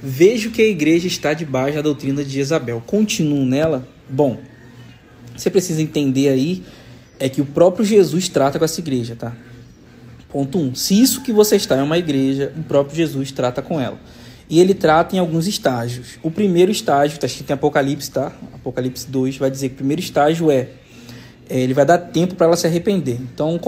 Vejo que a igreja está debaixo da doutrina de Jezabel. Continuo nela? Bom, você precisa entender aí é que o próprio Jesus trata com essa igreja, tá? Ponto 1. Se isso que você está é uma igreja, o próprio Jesus trata com ela. E ele trata em alguns estágios. O primeiro estágio, está escrito em Apocalipse, tá? Apocalipse 2 vai dizer que o primeiro estágio ele vai dar tempo para ela se arrepender. Então, o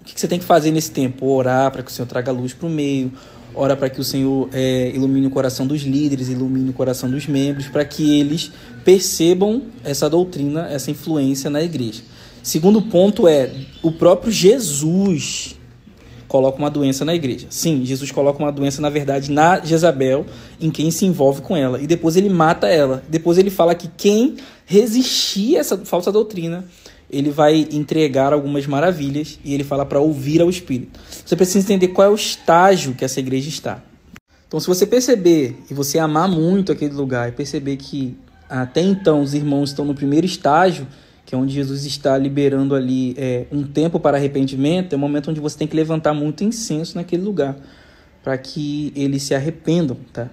que você tem que fazer nesse tempo? Orar para que o Senhor traga luz para o meio, ora para que o Senhor ilumine o coração dos líderes, ilumine o coração dos membros, para que eles percebam essa doutrina, essa influência na igreja. Segundo ponto o próprio Jesus coloca uma doença na igreja. Sim, Jesus coloca uma doença, na verdade, na Jezabel, em quem se envolve com ela. E depois ele mata ela. Depois ele fala que quem resistir a essa falsa doutrina, ele vai entregar algumas maravilhas, e ele fala para ouvir ao Espírito. Você precisa entender qual é o estágio que essa igreja está. Então, se você perceber, e você amar muito aquele lugar, e perceber que até então os irmãos estão no primeiro estágio, que é onde Jesus está liberando ali um tempo para arrependimento, é o momento onde você tem que levantar muito incenso naquele lugar, para que eles se arrependam, tá?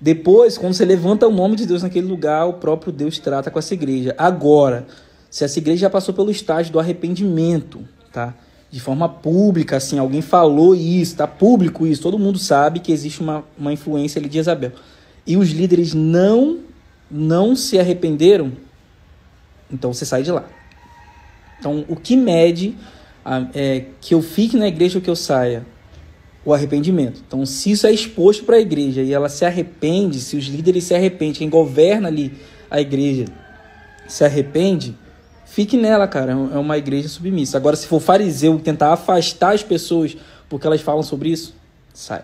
Depois, quando você levanta o nome de Deus naquele lugar, o próprio Deus trata com essa igreja. Agora, se essa igreja já passou pelo estágio do arrependimento, tá? De forma pública, assim, alguém falou isso, tá público isso, todo mundo sabe que existe uma influência ali de Jezabel. E os líderes não se arrependeram, então você sai de lá. Então, o que mede que eu fique na igreja ou que eu saia? O arrependimento. Então, se isso é exposto para a igreja e ela se arrepende, se os líderes se arrependem, quem governa ali a igreja se arrepende, fique nela, cara. É uma igreja submissa. Agora, se for fariseu tentar afastar as pessoas porque elas falam sobre isso, sai.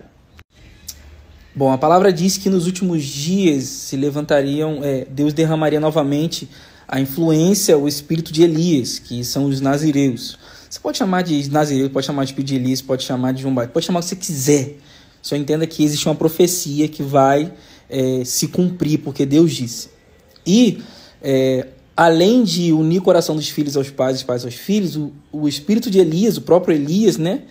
Bom, a palavra diz que nos últimos dias se levantariam, Deus derramaria novamente a influência, o espírito de Elias, que são os nazireus. Você pode chamar de nazireu, pode chamar de espírito de Elias, pode chamar de João Batista, pode chamar o que você quiser. Só entenda que existe uma profecia que vai se cumprir, porque Deus disse. E, além de unir o coração dos filhos aos pais, dos pais aos filhos, o espírito de Elias, o próprio Elias, né?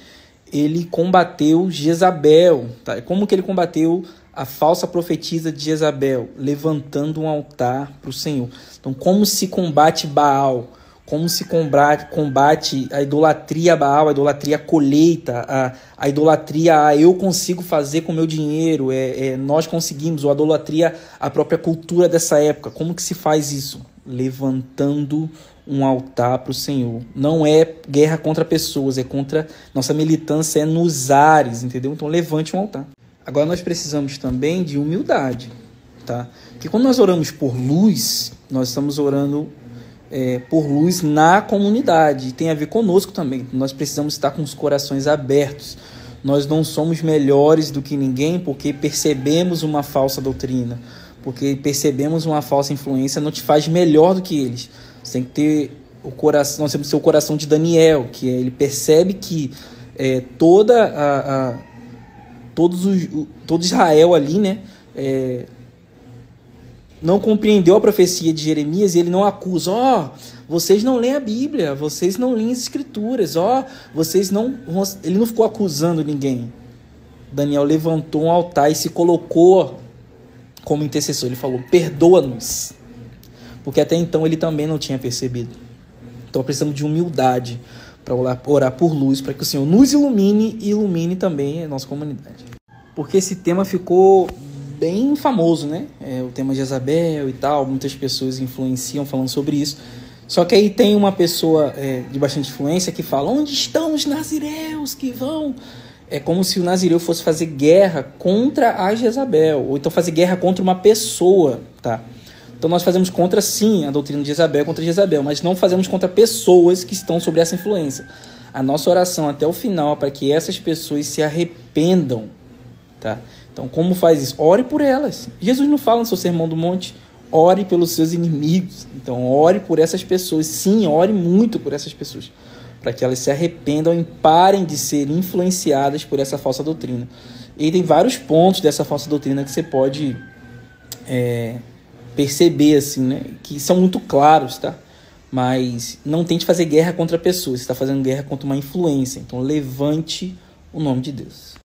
Ele combateu Jezabel. Tá? Como que ele combateu a falsa profetisa de Jezabel? Levantando um altar para o Senhor. Então, como se combate Baal? Como se combate a idolatria a Baal, a idolatria à colheita, a idolatria a eu consigo fazer com meu dinheiro, nós conseguimos, ou a idolatria à própria cultura dessa época. Como que se faz isso? Levantando um altar para o Senhor. Não é guerra contra pessoas, é contra nossa militância, nos ares, entendeu? Então levante um altar. Agora nós precisamos também de humildade, tá? Porque quando nós oramos por luz, nós estamos orando por luz na comunidade, tem a ver conosco também. Nós precisamos estar com os corações abertos. Nós não somos melhores do que ninguém porque percebemos uma falsa doutrina, porque percebemos uma falsa influência, não te faz melhor do que eles. Você tem que ter o coração, nós temos que ter o coração de Daniel, que ele percebe que todo Israel ali, né, não compreendeu a profecia de Jeremias, e ele não acusa, vocês não leem a Bíblia, vocês não leem as Escrituras, ele não ficou acusando ninguém. Daniel levantou um altar e se colocou como intercessor, ele falou, perdoa-nos, porque até então ele também não tinha percebido. Então precisamos de humildade para orar por luz, para que o Senhor nos ilumine e ilumine também a nossa comunidade. Porque esse tema ficou bem famoso, né? O tema de Jezabel e tal, muitas pessoas influenciam falando sobre isso. Só que aí tem uma pessoa de bastante influência que fala, onde estão os nazireus que vão? É como se o nazireu fosse fazer guerra contra a Jezabel, ou então fazer guerra contra uma pessoa, tá? Então nós fazemos contra, sim, a doutrina de Jezabel, contra Jezabel, mas não fazemos contra pessoas que estão sob essa influência. A nossa oração até o final é para que essas pessoas se arrependam, tá? Então, como faz isso? Ore por elas. Jesus não fala no seu Sermão do Monte, ore pelos seus inimigos. Então, ore por essas pessoas. Sim, ore muito por essas pessoas, para que elas se arrependam e parem de ser influenciadas por essa falsa doutrina. E tem vários pontos dessa falsa doutrina que você pode perceber, assim, né? Que são muito claros, tá? Mas não tente fazer guerra contra pessoas. Você está fazendo guerra contra uma influência. Então, levante o nome de Deus.